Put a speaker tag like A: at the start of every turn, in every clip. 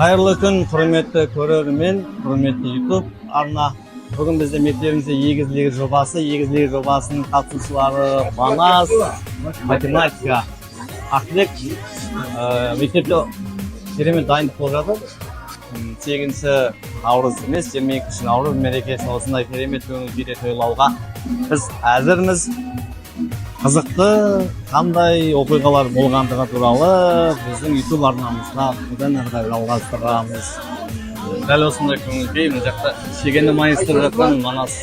A: Қайырлы күн, құрметті көрермен, құрметті YouTube арна. Бүгін бізде мектебімізде егізлігі жобасының қатысушылары Манас, математика, Ақлек. Мектепте керемет дайындық болып жатыр. 8 наурыз емес, 22 наурыз мерекесін осындай керемет көңіл күйде тойлауға біз әзірміз. Қызықты қандай оқиғалар болғандығы туралы біздің YouTube арнамызда одан әрі жалғастырамыз. Дәл осындай көңіл күй, мына жақта шегені майыстырып жатқан Манас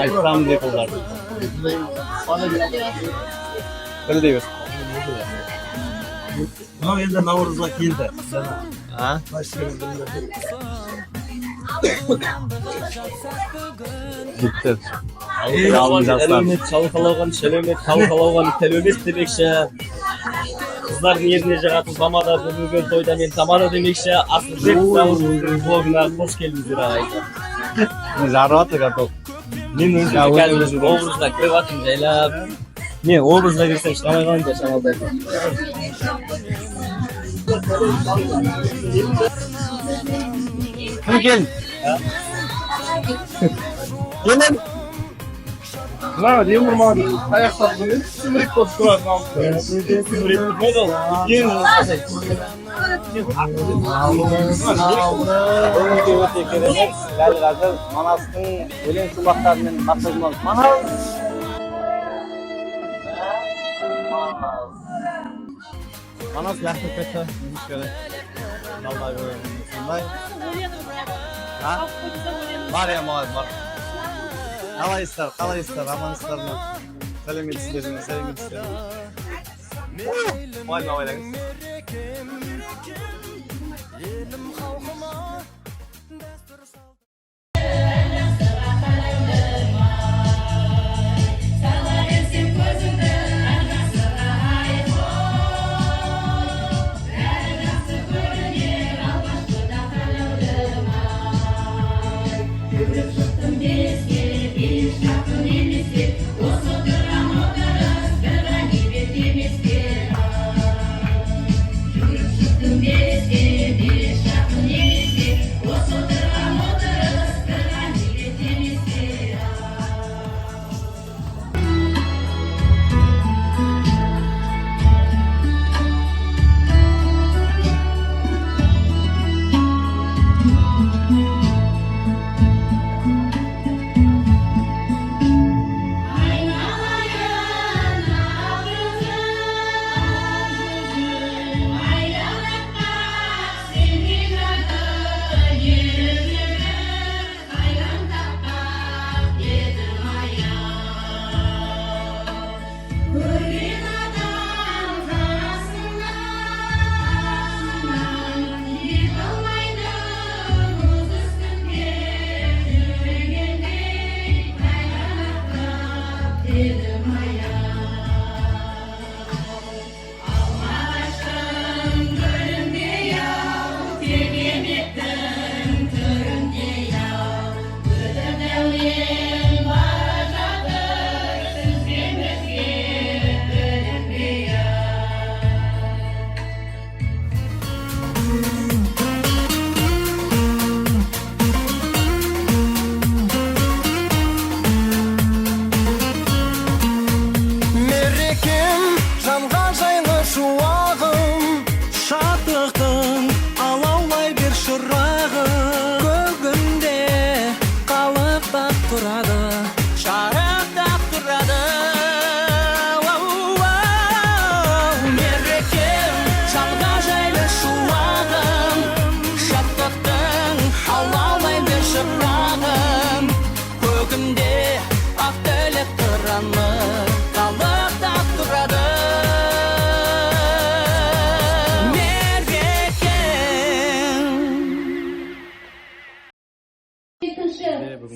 A: айтсам деп олар. Білдей өз.
B: Мынау енді наурызға келді.
A: Бітті.
B: Әлеумет шалқалауған, шәлемет талқалауған тәлемет демекші. Қыздардың еріне жағатын тамада бүгінгі тойда мен тамада демекші. Асылбек наурыздың блогына қош келдіңіздер ағайындар.
A: Жарып жатыр картоп.
B: Мен өзімді қазір образға кіріп жатырмын жайлап. Мен образға кірсем шырамай қалайын шамалдай.
A: Кім келді? Келін?
B: Мынау не ұрмады? Аяқтап жүрген сүмірек болып тұрады. Сүмірек тұрмайды ол.
A: Бүгінгі өте керемет. Дәл қазір Манастың өлең шумақтарымен бастаймыз. Манас! Манас жақсы кетті. Далдай көремін. Сондай. Бар я маған бар. Қалайсыздар, амансыздар ма? Сәлеметсіздер ме? Майын абайлаңыз.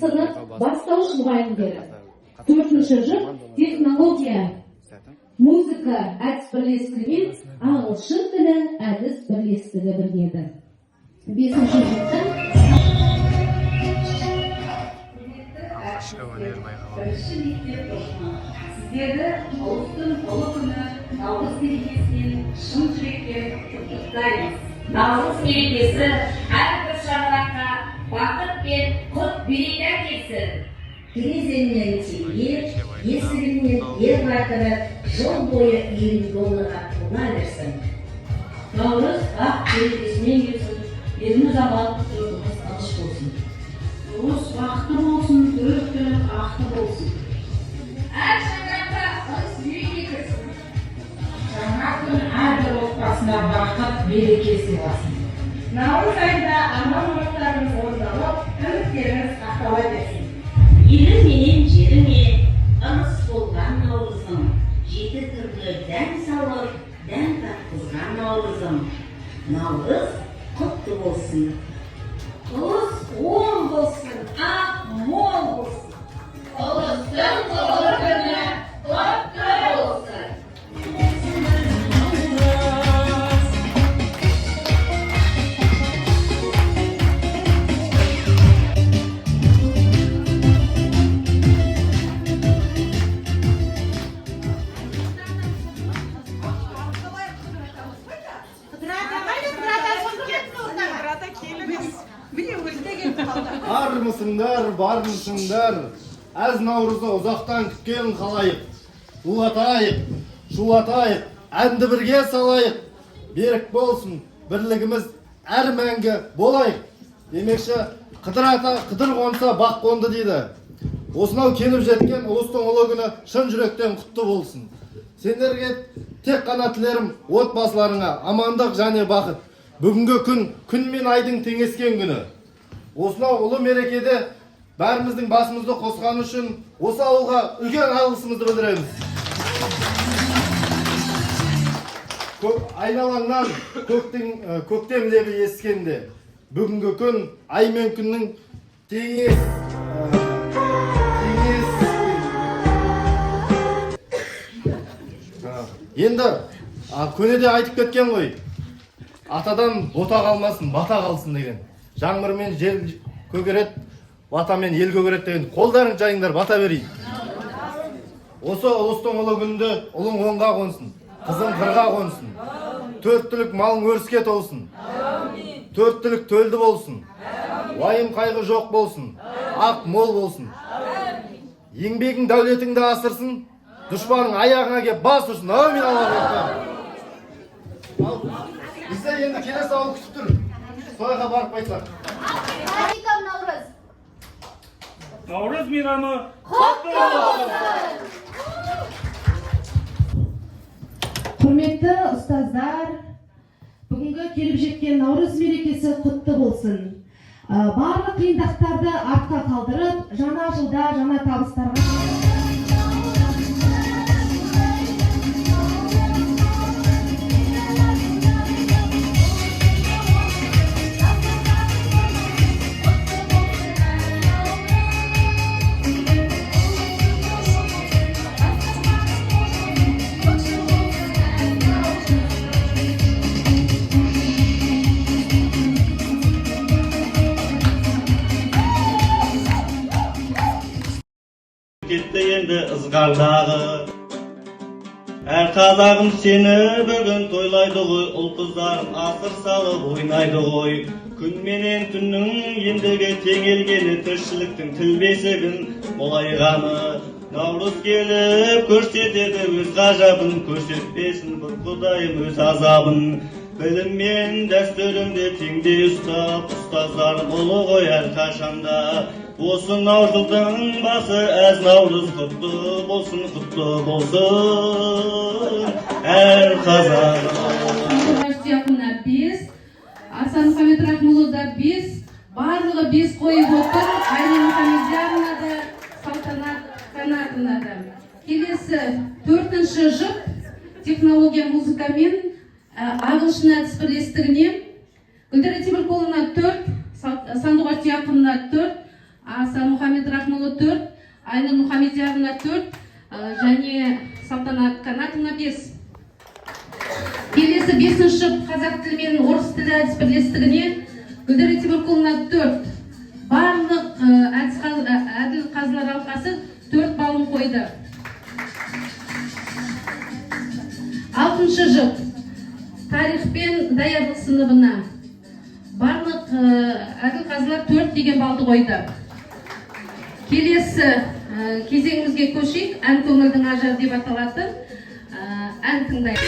C: Sınıf бастауыш мұғалімдері. 4-ші жұп технология, музыка әдіс бірлестігі, ағылшын тілі әдіс бірлестігі біргеді. 5-ші жұптың Сіздерді ұлыстың ұлы күні наурыз мерекесімен шын жүректен құттықтаймыз. Navruz merекесі әрбір шаңыраққа бақыт пен құт береке әкелсін. Терезеңнен терге, есігіңнен ер қайтарып, жол бойы елін долыға тула берсін. Наурыз ақ берекесімен келсін, еліміз аман, жұртымыз тыныш болсын. Наурыз бақытты болсын, өрт ақты болсын. Әр шаңырақта ырыс береке кірсін. Жаңа күн әрбір отбасына бақыт берекесі басын. Наурыз айында аман-мұқтарыңыз орындалып, үміттеріңіз ақтала берсін.
D: Елі менен жеріңе ырыс болған наурызым, жеті түрлі дәм салып, дәм татқызған наурызым. Наурыз құтты болсын.
C: Ұлыс оң болсын, ақ мол болсын. Ұлыстың ұлы күні құтты болсын.
E: Бармысыңдар, әз наурызды ұзақтан күткен қалайық. Улатайық, шулатайық, әнді бірге салайық. Берік болсын, бірлігіміз әр мәңгі болайық. Демекші, қыдыр қонса бақ қонды дейді. Осынау келіп жеткен ұлыстың ұлы күні шын жүректен құтты болсын. Сендерге тек қана тілерім отбасыларыңа амандық және бақыт. Бүгінгі күн мен айдың теңескен күні. Осынау ұлы мерекеде бәріміздің басымызды қосқан үшін осы ауылға үлкен алғысымызды білдіреміз. Айналаңнан көктем лебі ескенде. Бүгінгі күн ай мен күннің теңес. Енді көнеде айтып кеткен ғой. Атадан бота қалмасын, бата қалсын деген. Жаңбырмен жел көгерет, батамен ел көгерет деген. Қолдарың жайыңдар, бата берейін. Осы ұлыстың ұлы күнде ұлың оңға қонсын, қызың қырға қонсын. Төрт түлік малың өріске толсын. Төрт түлік төлді болсын. Уайым қайғы жоқ болсын. Ақ мол болсын. Еңбегің дәулетіңді асырсын. Дұшпаның аяғыңа кеп бас ұрсын. Әумин Аллах. Бізде енді келесі ауыл күтіп тұр. Тойға барып қайтсақ.
C: Наурыз.
B: Наурыз мейрамы
C: құтты болсын.
F: Құрметті ұстаздар, бүгінгі келіп жеткен наурыз мерекесі құтты болсын. Барлық қиындықтарды артқа қалдырып, жаңа жылда жаңа табыстарға
A: Кетті енді ызғардағы. Әр қазағым сені бүгін тойлайды ғой, ұл қыздарым асыр салып ойнайды ғой. Күн менен түннің ендігі теңелгені, тіршіліктің тілбесігін молайғаны. Наурыз келіп көрсетеді өз ғажабын, көрсетпесін бір құдайым өз азабын. Білім мен дәстүрімді теңде ұстап, ұстаздар болу ғой әрқашанда. Осы наурыздың басы әз наурыз құтты болсын, әр қазағым.
C: Жақына 5, Асан Мұхаммед Рахмұлы да 5, барлығы 5 қойып отыр. Айна Мұхаммедияровна да, Салтанат Қанатовна да. Келесі 4-ші жұп технология музыкамен ағылшын әдіс бірлестігіне Гүлдара Темірқұлына 4, Сандуғаш Яқынына 4, Асан Мұхаммед Рахмұлы 4, Айна Мұхаммедияровна 4, және Салтанат Қанатовна 5. Келесі 5-ші қазақ тілі мен орыс тілі әдіс бірлестігіне Гүлдара Темірқұлына 4. Барлық әділ қазылар алқасы 4 балын қойды. 6-ші жұп тарих пен
G: даярлық сыныбына барлық әділ қазылар 4 деген балды қойды. Келесі кезеңімізге көшейік. Ән көңілдің ажары деп аталатын ән тыңдайық.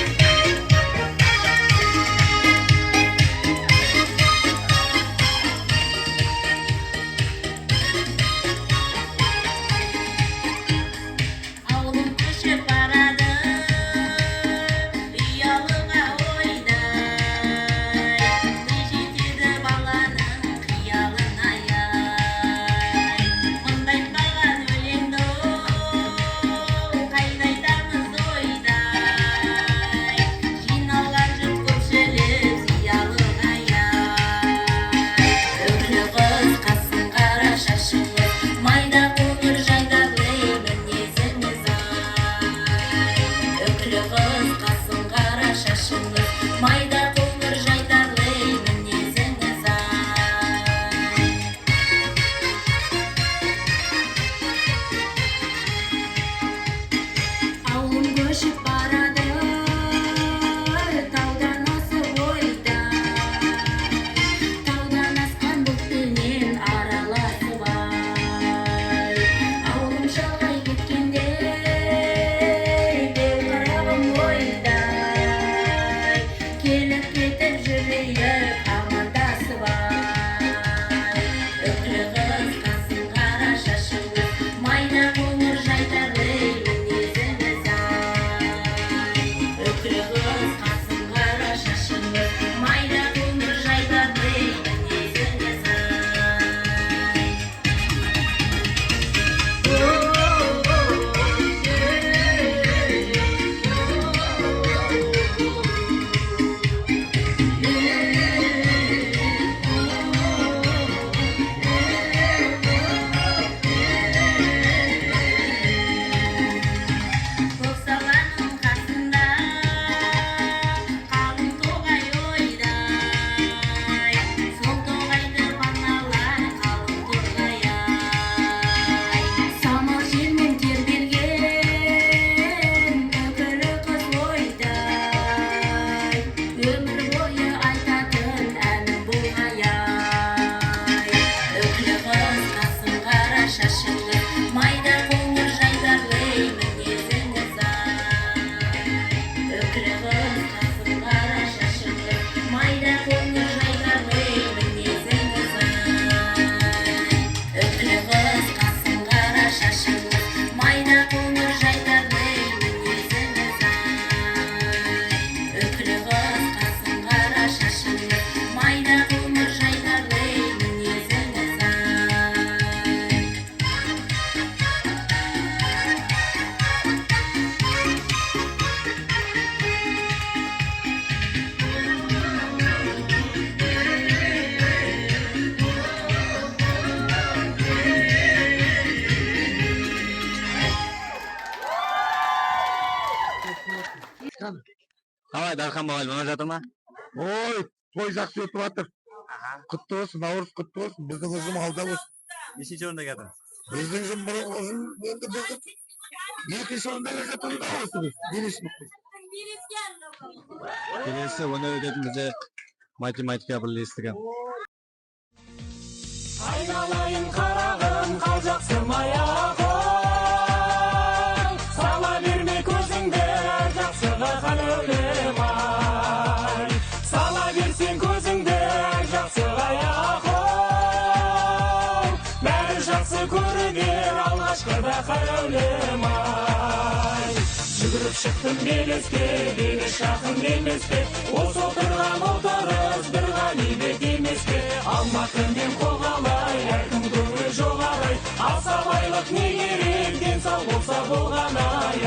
A: Қалай Дархан мұғалім оңай жатыр ма?
E: Ой, той жақсы өтіп жатыр. Құтты болсын, наурыз құтты болсын, біздің ұжым алда болсын.
A: Нешінші орында келдің?
E: Біздің ұжым екінші орында келе
A: Келесі өнер өтетін бізде математика бірлестігі.
H: Айналайын қарағым, қалжақсырмай ақ сала берме көзіңді, жақсыға қалөлем ай. Сала берсең көзіңді, жақсыға ақ бәрі жақсы көрінер, алғашқыда қалөлем ай. Жүгіріп шықтым белеске, белес жақын емеске, осы отырған отырыс бір ғанибет емеске. Алматымен қоғалай, әркім көңіл жоғарай, асабайлық не керек, денсау болса болған ай.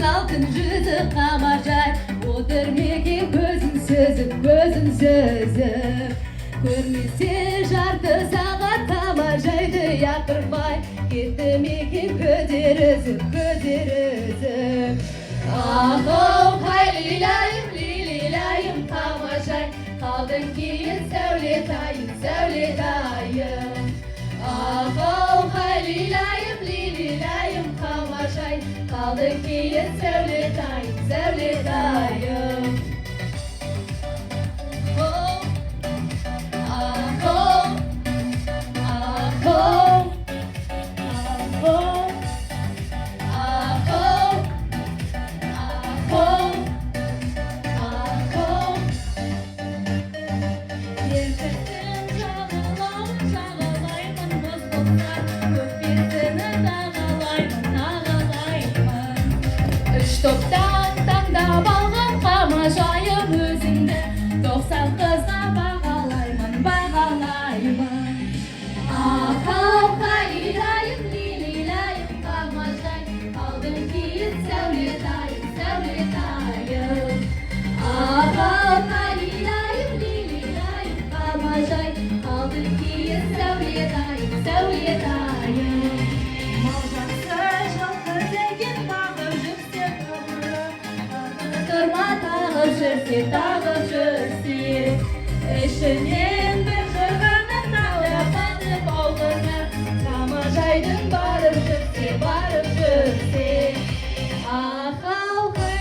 F: Алтын жүзі қамажай, отырмеген көзін
G: сүзіп көзін сүзіп көрмесе жарты сағат тамажайды япырмай кетті мекен көдер үзіп ау лилайым лилилайым тамажай қалдың кейін сәулетайым ау лилайым лилилайым тамажай қалдың кейін сәулетайым Үш топтан таңдап алған қамажайым өзіңді 90 қызға бағалаймын ау лилайым лилилайым қамажай қалдың кейін сәулетайым ау лилайым лилилайым қамажай қалдың кейін сәулетайым тағып жүрсе ішінен бір жырғаны таңдапады бауырына тамажайдың барып жүрсе ау лилайым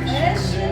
G: Eşi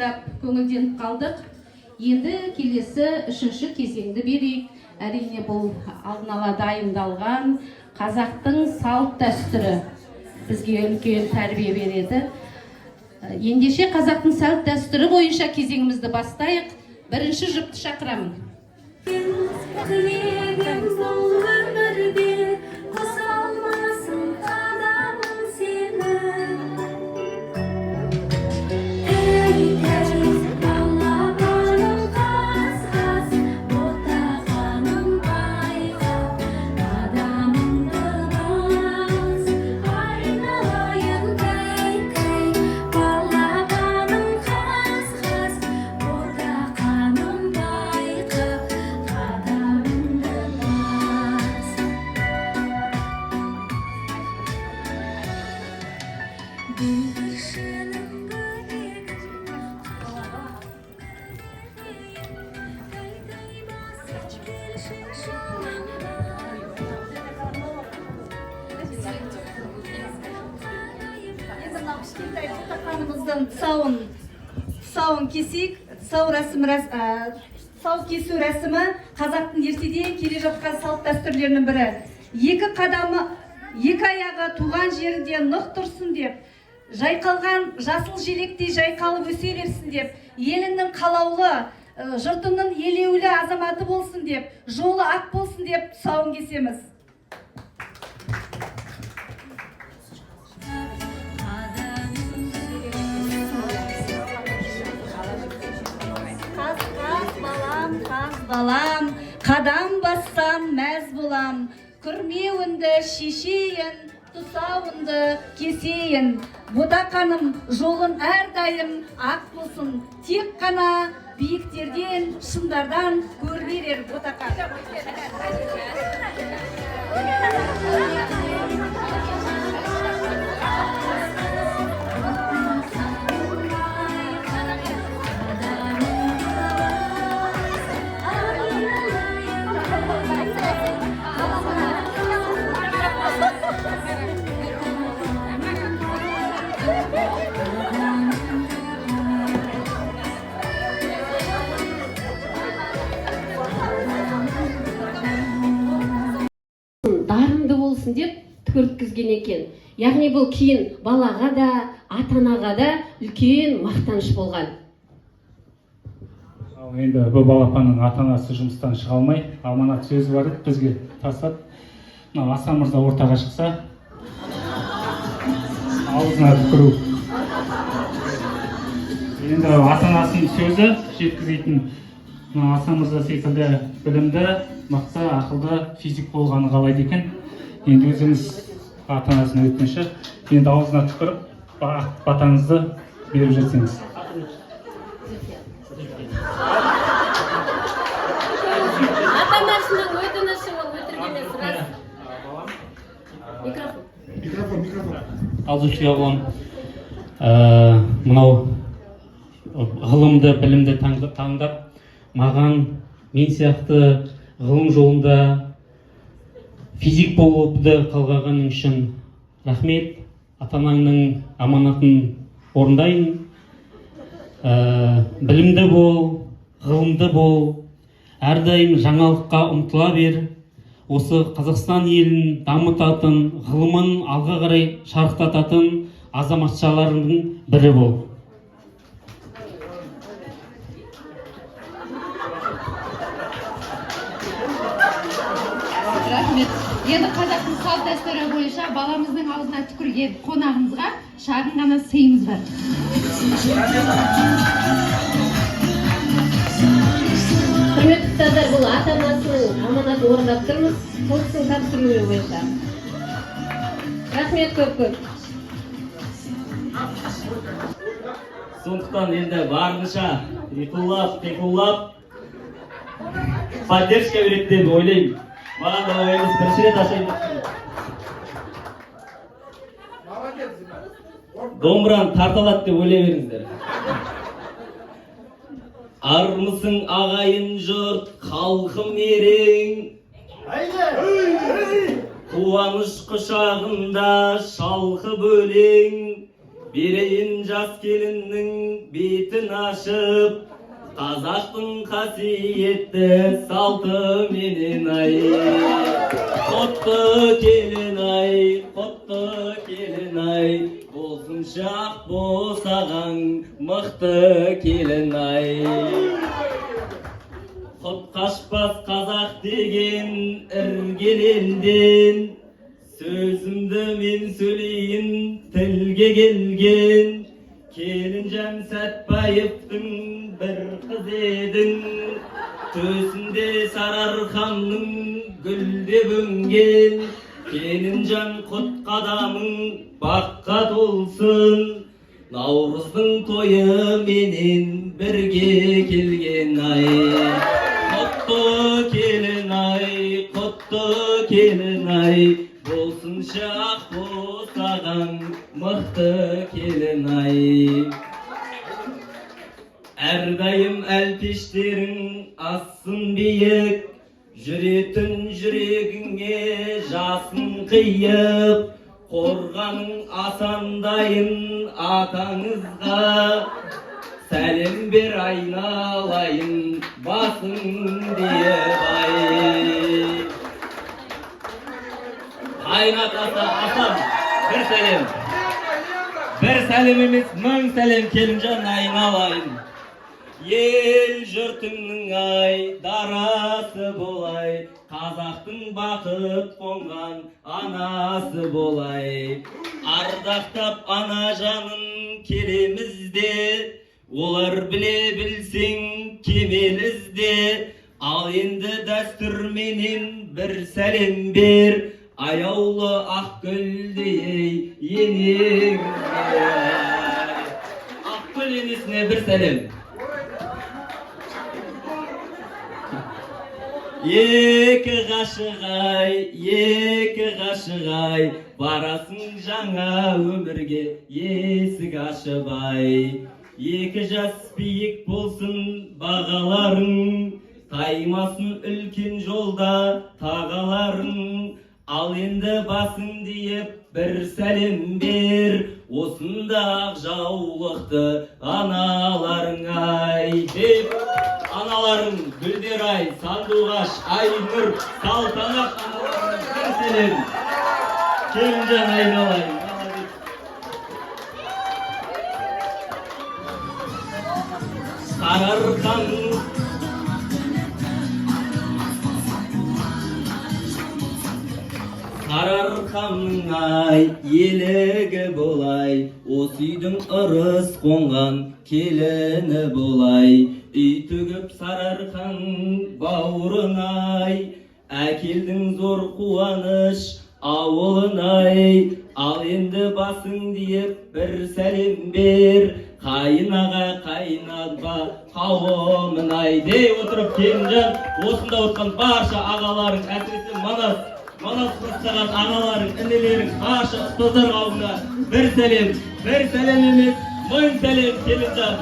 G: тыңдап көңілденіп қалдық. Енді келесі үшінші кезеңді берейік. Әрине бұл алдын ала дайындалған қазақтың салт дәстүрі бізге үлкен тәрбие береді. Ендеше қазақтың салт дәстүрі бойынша кезеңімізді бастайық. Бірінші жұпты шақырамын.
I: тұсауын кесейік. Тұсау кесу рәсімі қазақтың ертеден келе жатқан салт дәстүрлерінің бірі. Екі аяғы туған жерінде нық тұрсын деп, жайқалған жасыл желектей жайқалып өсе берсін деп, елінің қалаулы, жұртының елеулі азаматы болсын деп, жолы ақ болсын деп тұсауын кесеміз. Балам, қадам бассам мәз болам, күрмеуінді шешейін, тұсауынды кесейін. Ботақаным жолын әрдайым ақ болсын, тек қана биіктерден, шыңдардан көр берер ботақа.
J: Дарынды болсын деп түкірткізген екен. Яғни бұл кейін балаға да, ата-анаға да үлкен мақтаныш болған.
K: Енді бұл балапанның ата-анасы жұмыстан шыға алмай, аманат сөзі бар еді бізге тастап. Асан мырза ортаға шықса, аузына түкіру. Енді ата-анасының сөзі жеткізетін Асан мырза секілді білімді, мықты, ақылды физик болғаны қалайды екен. Енді өзіңіз ата-анасының өтініші, енді аузына түкіріп, батаңызды беріп жатсаңыз.
J: Ата-анасының өтініші ол өтірік емес, рас. Микрофон.
K: Алғашқы болам. Мынау ғылымды, білімді таңдап, маған мен сияқты ғылым жолында физик болуды қалғағаның үшін рахмет. Ата-анаңның аманатын орындайын. Білімді бол, ғылымды бол, әрдайым жаңалыққа ұмтыла бер. Осы Қазақстан елін дамытатын, ғылымын алға қарай шарықтататын азаматшалардың бірі бол.
G: Рахмет. Енді қазақтың салт дәстүрі бойынша баламыздың аузына түкірген қонағымызға шағын ғана сыйымыз бар.
J: Құрметті ұстаздар, бұл ата-анасының аманатын орындап тұрмыз. Сол кісінің тапсыруы бойынша. Рахмет көп.
B: Сондықтан енді барынша қиқулап поддержка береді деп ойлаймын. Маған да ойымыз бірінші рет ашайын. Домбыраны тарталады деп ойлай беріңіздер. Армысың ағайын жұрт, халқым ерең, қуаныш құшағында шалқы бөлең, берейін жас келіннің бетін ашып, қазақтың қасиетті салты менен ай. Құтты келін ай, құтты келін ай, болсын шақ босаған мықты келін ай. Құт қашпас қазақ деген іргеленден, сөзімді мен сөйлейін тілге келген, Келінжан Сәтбаевтың бір қыз едің, төсінде Сарыарқамның гүлдеп өнген. Келінжан құт қадамың баққа толсын, Наурыздың тойы менен бірге келген ай. Құтты келін ай, құтты келін ай, болсын шақ босаған мықты келін ай. Әрдайым әлпештерің ассын биік, жүретін жүрегіңе жасын қиып, қорғаның асандайын атаңызға, сәлем бер айналайын басың деп ай. Қайнатасы асам, бір сәлем. Бір сәлем емес, мың сәлем Келінжан айналайын. Ел жұртыңның ай, дарасы болай, қазақтың бақыт қонған анасы болай. Ардақтап ана жанын келемізде, олар біле білсең кемелізде. Ал енді дәстүрменен бір сәлем бер, аяулы Ақгүлдей енеңізге. Ақгүл енесіне бір сәлем. Екі ғашық ай, барасың жаңа өмірге есік ашып ай. Екі жас биік болсын бағаларың, таймасын үлкен жолда тағаларың. Ал енді басың дейіп бір сәлем бер, осында ақ жаулықты аналарың ай. Деп аналарың Гүлдер ай, Сандуғаш, Айнұр, Салтанат аналарың бір сәлем. Келінжан айналайын. Сарыарқамның ай, елігі болай, осы үйдің ырыс қонған келіні болай. Үй төгіп Сарыарқаның бауырын ай, әкелдің зор қуаныш ауылын ай. Ал енді басың дейіп бір сәлем бер, қайынаға қайынатпа қауымын ай. Дей отырып Келінжан, осында отқан барша ағаларың, әсіресе Манас қыстаған ағаларың, інелерің, барша ұстаздар қауымына бір сәлем емес, мың сәлем Келінжан.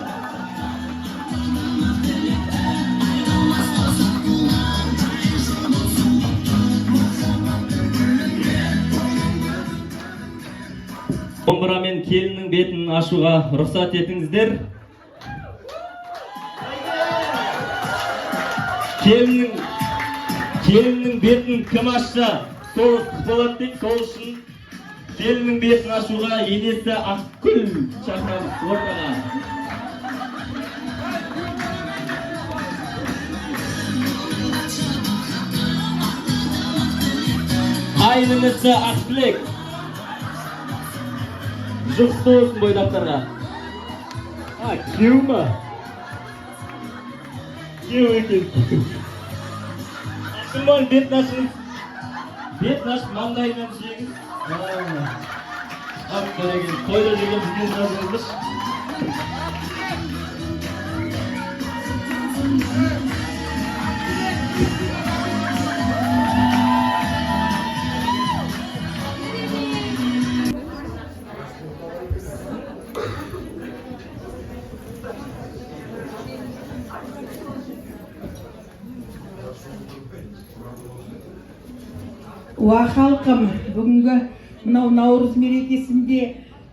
B: Домбырамен келіннің бетін ашуға рұқсат етіңіздер. Келіннің бетін кім ашса, сол болады дейді. Сол үшін келіннің бетін ашуға енесі Ақгүл шақырамыз ортаға. Қайнынысы Ақбілек. Жұқты olsun бойдақтарға. Кеу ма? Кеу екен. Ақшыман бетін ашыңыз. Бетін ашып маңдайынан жеңіз. Ақбілек, тойда жүрген бізген жазыңызбыш.
L: Уа халқым, бүгінгі мынау Наурыз мерекесінде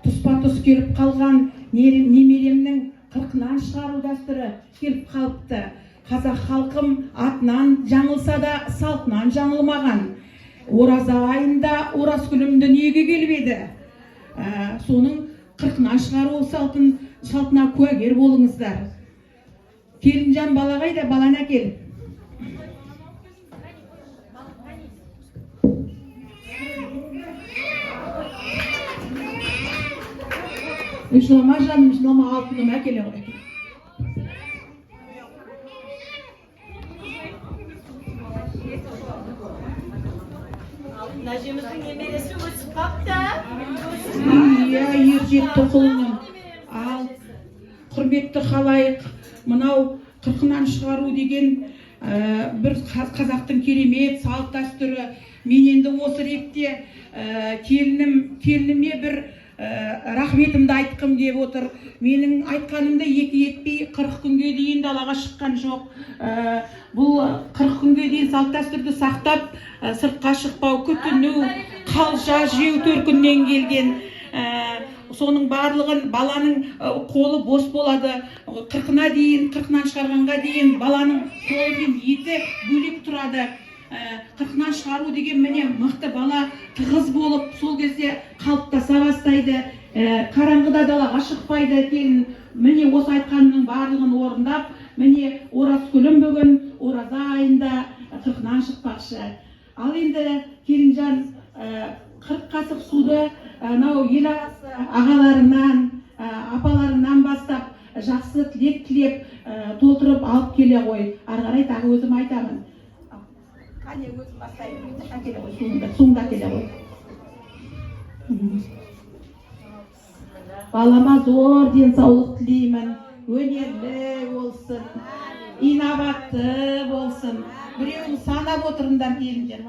F: тұспа тұс келіп қалған немеремнің 40-нан шығару дәстүрі келіп қалыпты. Қазақ халқым атынан жаңылса да салтынан жаңылмаған. Ораза айында Оразкүлім дүниеге келіп еді. Соның 40-нан шығару салтына куәгер болыңыздар. Келінжан бала қайда? Баланы әкел. Жылама жаным, жылама, алтыным әкеле ғой.
L: Нәжеміздің немересі өсіп қапты.
F: Иә, ержетті құлыным. Ал, құрметті халайық, мынау 40-нан шығару деген бір қазақтың керемет салт дәстүрі. Мен енді осы ретте келініме бір рахметімді айтқым деп отыр. Менің айтқанымды екі етпей 40 күнге дейін далаға шыққан жоқ. Бұл 40 күнге дейін салт дәстүрді сақтап, сыртқа шықпау, күтіну, қалжа жеу төркіннен келген. Соның барлығын баланың қолы бос болады. 40-нан шығарғанға дейін баланың қолы мен еті бөлек тұрады. 40-нан шығару деген міне мықты бала тығыз болып сол кезде қалыптаса бастайды. Қараңғыда далаға шықпайды келін. Міне осы айтқанның барлығын орындап, міне Оразкүлім бүгін ораза айында 40-нан шықпақшы. Ал енді келінжан 40 қасық суды ел арасы ағаларынан, апаларынан бастап жақсы тілек тілеп толтырып алып келе ғой. Ары қарай тағы өзім айтамын. Қане өзім бастаймын. Әкеле ғой, соңында әкеле ғой. Балама зор денсаулық тілеймін. Өнерлі болсын, инабатты болсын. Біреуін санап отырыңдар келіңдер.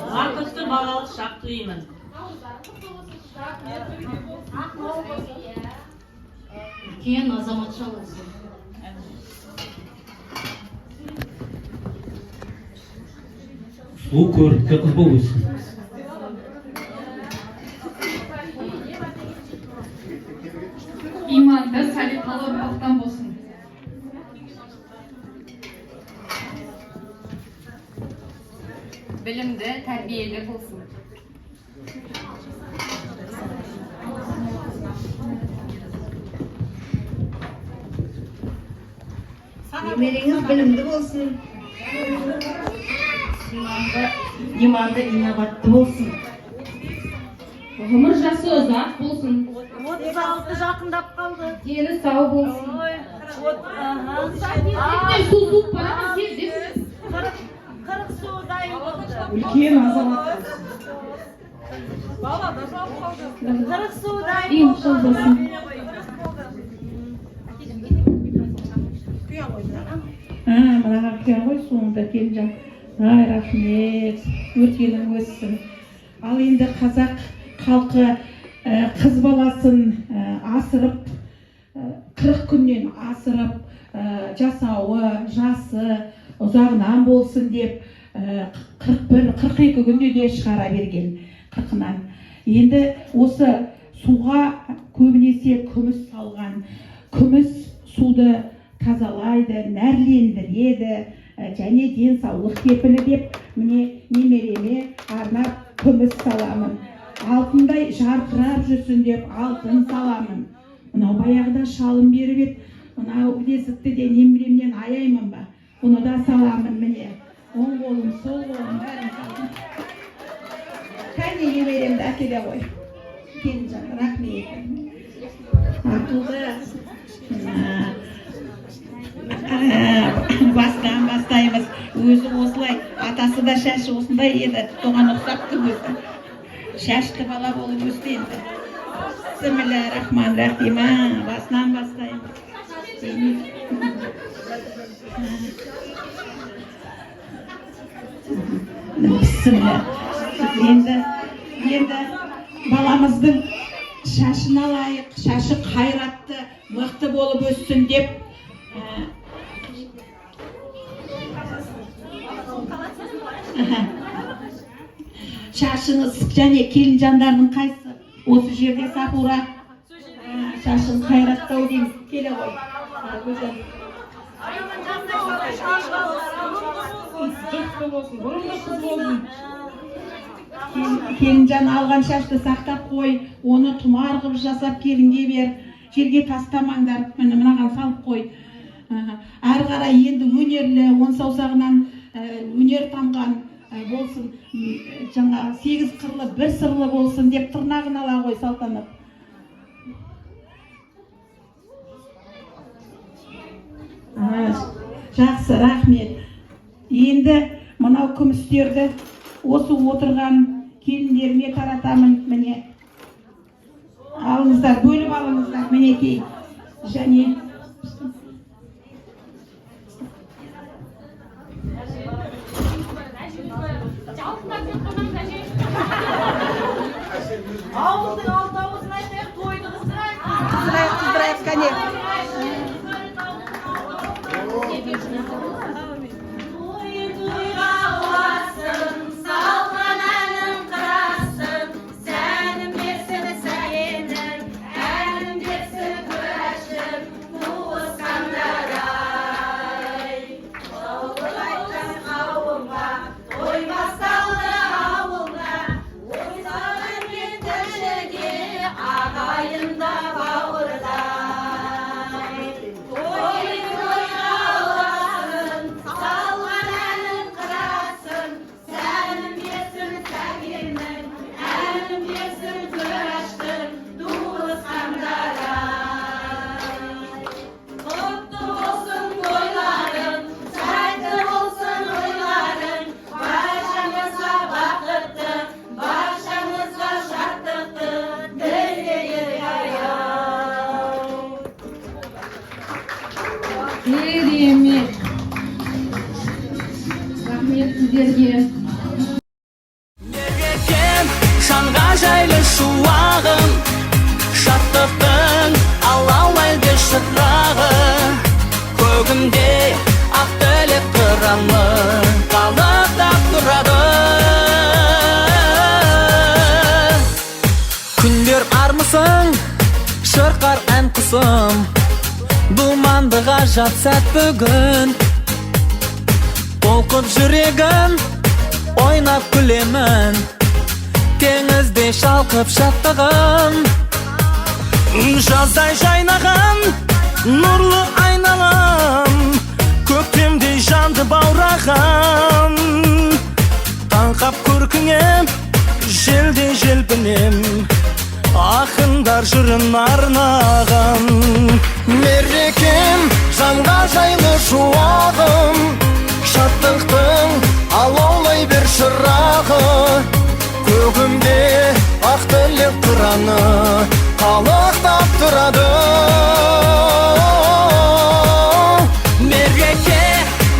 L: Бақытты балалық шақ тілеймін.
J: Үлкен азаматша болсын.
K: Сұлу көрікті қыз бол өсін.
G: Иманды, салиқалы ұрпақтан болсын. Білімді, тәрбиелі болсын.
D: Немереңіз білімді болсын. Иманды, инабатты болсын.
G: Ғұмыр жасы ұзақ болсын.
L: 36 жақындап қалды.
G: Дені сау болсын. Су бара кездесіз.
L: 40 су дайын болды.
F: Үлкен азамат.
L: Бала да жауып қалды. 40 су дайын
G: Ең жыл болсын.
F: Мынаға құя ғой соңында келінжан. Ай, рахмет, өркенің өссін. Ал енді қазақ халқы қыз баласын асырып, 40 күннен асырып, жасауы, жасы ұзағынан болсын деп 41-42 күнде де шығара берген 40-нан. Енді осы суға көбінесе күміс салған. Күміс суды тазалайды, нәрлендіреді, және денсаулық кепілі деп міне немереме арнап күміс саламын. Алтындай жарқырап жүрсін деп алтын саламын. Мынау баяғыда шалым беріп еді, мынау білесікті де немеремнен аяймын ба? Бұны да саламын міне. Оң қолым, сол қолым бәрін саламын. Кәне немеремді әкеле ғой. Келінжан, рахмет. Ақылды. Бастаймыз. Өзі осылай, атасы да шашы осындай еді, соған ұқсапты өзі. Шашты бала болып өсті енді. Бисмиллахир-рахманир-рахим. Басынан бастаймыз. Бисмиллах. Енді баламыздың шашын алайық, шашы қайратты, мықты болып өссін деп. Шашыңыз және келін жандарының қайсы? Осы жерде Сапура шашын қайраттау дейміз. Келе ғой. Келінжан алған шашты сақтап қой, оны тұмар қып жасап келінге бер, жерге тастамаңдар, мынаған салып қой. Ары қарай енді өнерлі, он саусағынан өнер тамған болсын, жаңа 8 қырлы, 1 сырлы болсын деп тырнағын ала қой салтанат. Жақсы, рахмет. Енді мынау күмістерді осы отырған келіндеріме таратамын, міне. Алыңыздар, бөліп алыңыздар, мінекей. Және
L: Ауылдың алтауызын айтайық, тойды қыздырайық.
F: қыздырайық, кәне.
G: Рахмет сіздерге.
H: Мерекем жанға жайлы шуағым, шаттықтың алаулайды шырағы, көгімде ақ тілек қырамы қалықтап тұрады. Күндер армысың, шырқар ән құсым, думанды ғажап сәт бүгін. Толқып жүрегім, ойнап күлемін, теңізде шалқып шаттығым. Жаздай жайнаған нұрлы айналам, көктемдей жанды баурағам. Таңқап көркіңем, желде желпінем, ақындар жырын арнаған. Мерекем жанға жайлы шуағым, шаттықтың алаулай бер шырағы, көгімде ақ тілек тұраны қалықтап тұрады. Мереке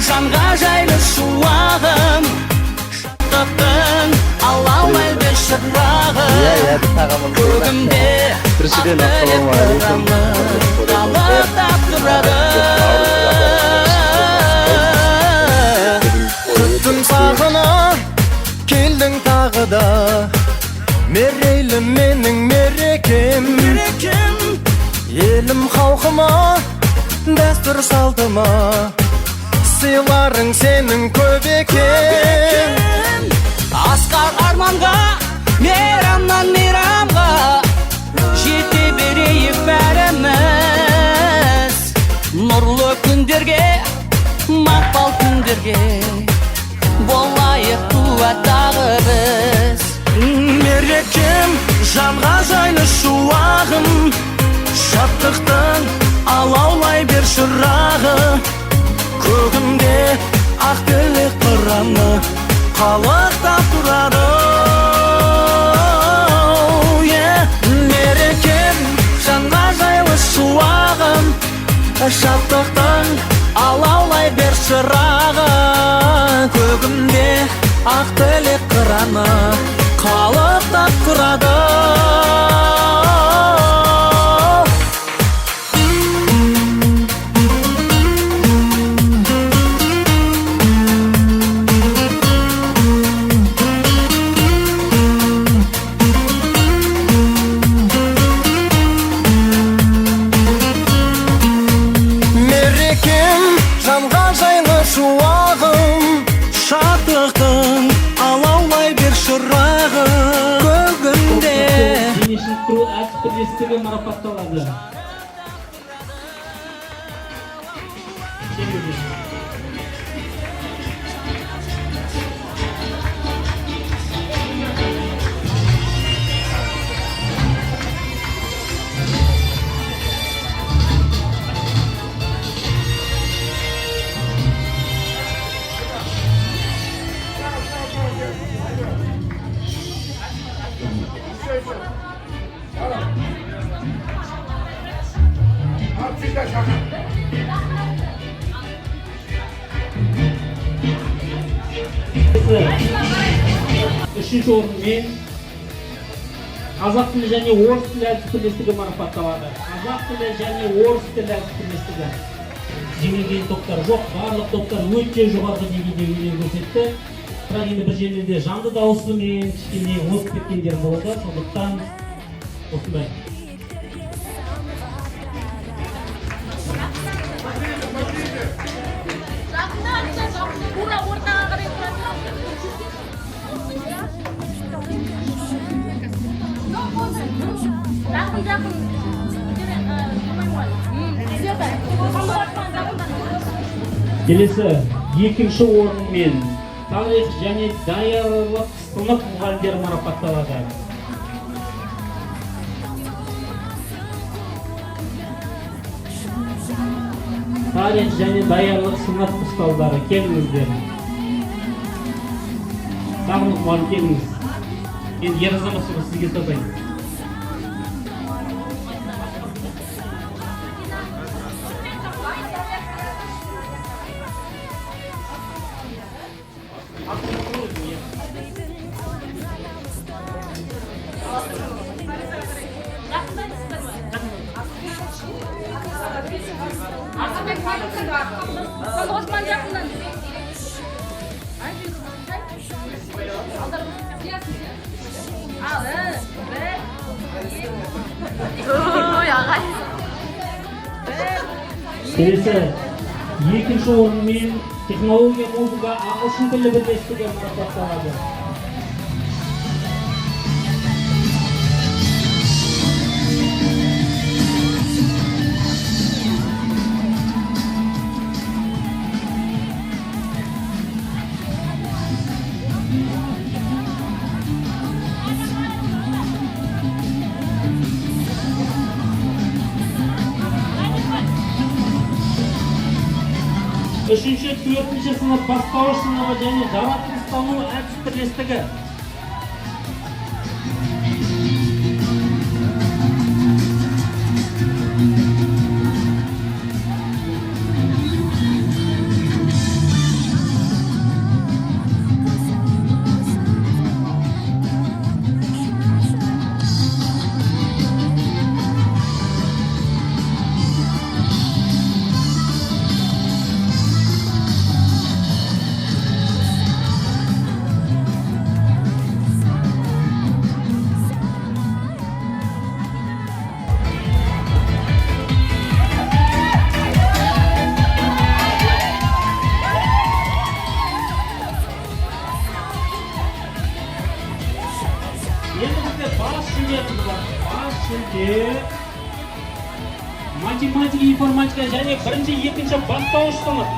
H: жанға жайлы шуағым, шаттықтың алаулай бер шырағы, көгімде ақ тілек тұраны қалықтап тұрады. Күттім сағына, келдің тағы да, мерейлі менің мерекем. Елім халқыма, дәстүр салтыма, сыйларың сенің көп екен. Асқар арманға, мейрамнан мейрамға, жете берейік бәріміз. Нұрлы күндерге, мақпал күндерге, болайық туаттағы біз. Мерекем жанға жайлы шуағым, шаттықтың алаулай бер шырағы, көгімде ақ тілек қырамы қалықтап тұрады. Мерекем жанға жайлы шуағым, шаттықтың алаулай бер шырағы, көгімде ақ тілек қырамы қалықтап тұрады. Мерекем жанға жайлы шуағым, шаттықтың алаулай бер шырағы көгінде.
K: Дене шынықтыру әртіс бірлестігі марапатталады. Үшінші орынмен қазақ тілі және орыс тілі әртіс бірлестігі марапатталады. Қазақ тілі және орыс тілі әртіс бірлестігі. Жеңілген топтар жоқ, барлық топтар өте жоғарғы деңгейде өнер көрсетті. Бірақ енді бір жерлерде жанды дауысымен кішкене озып кеткендер болды, сондықтан осындай. Келесі екінші орынмен тарих және даярлық сынып мұғалімдері марапатталады. Тарих және даярлық сынып ұстаздары келіңіздер. Сағынып мұғалім келіңіз. Енді ер азаматшылық сізге сатайын. Келесі екінші орынмен технология музыка ағылшын тілі бірлестігі марапатталады. Үшінші, төртінші сынып бастауыш сыныбы және жаратылыстану әртіс бірлестігі. Математика, информатика және бірінші, екінші бастауыш сынып.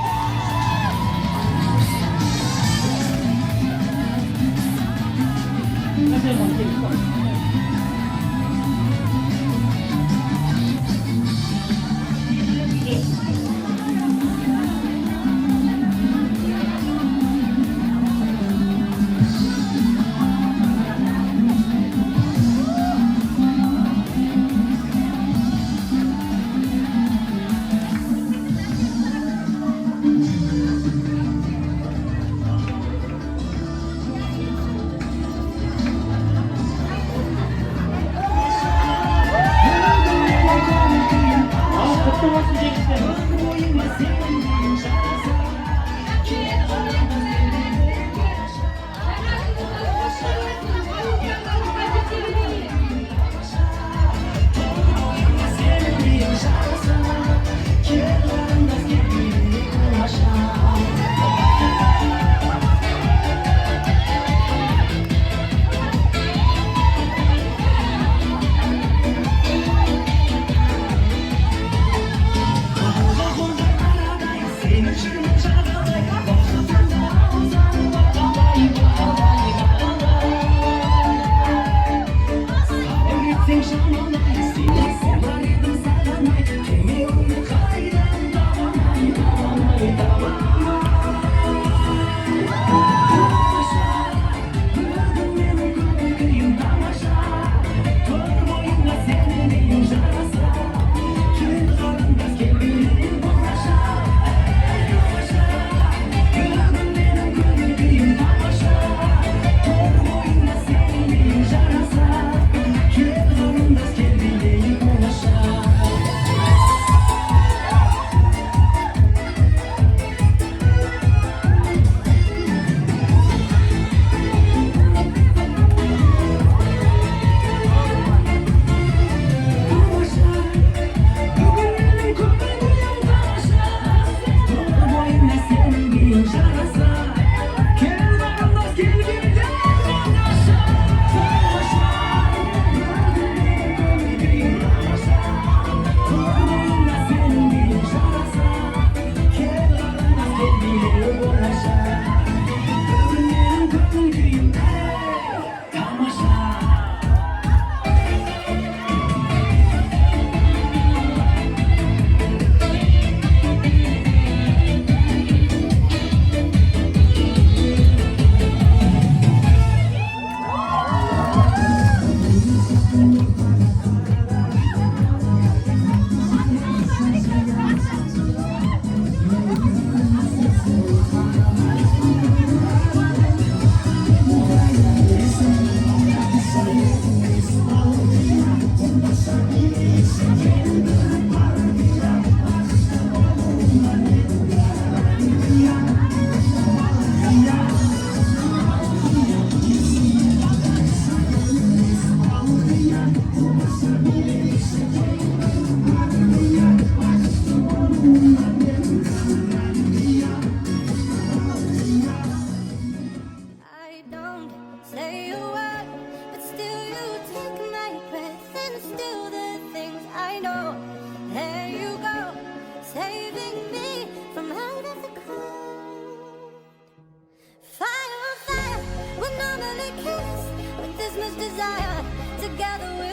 M: Christmas desire. Together we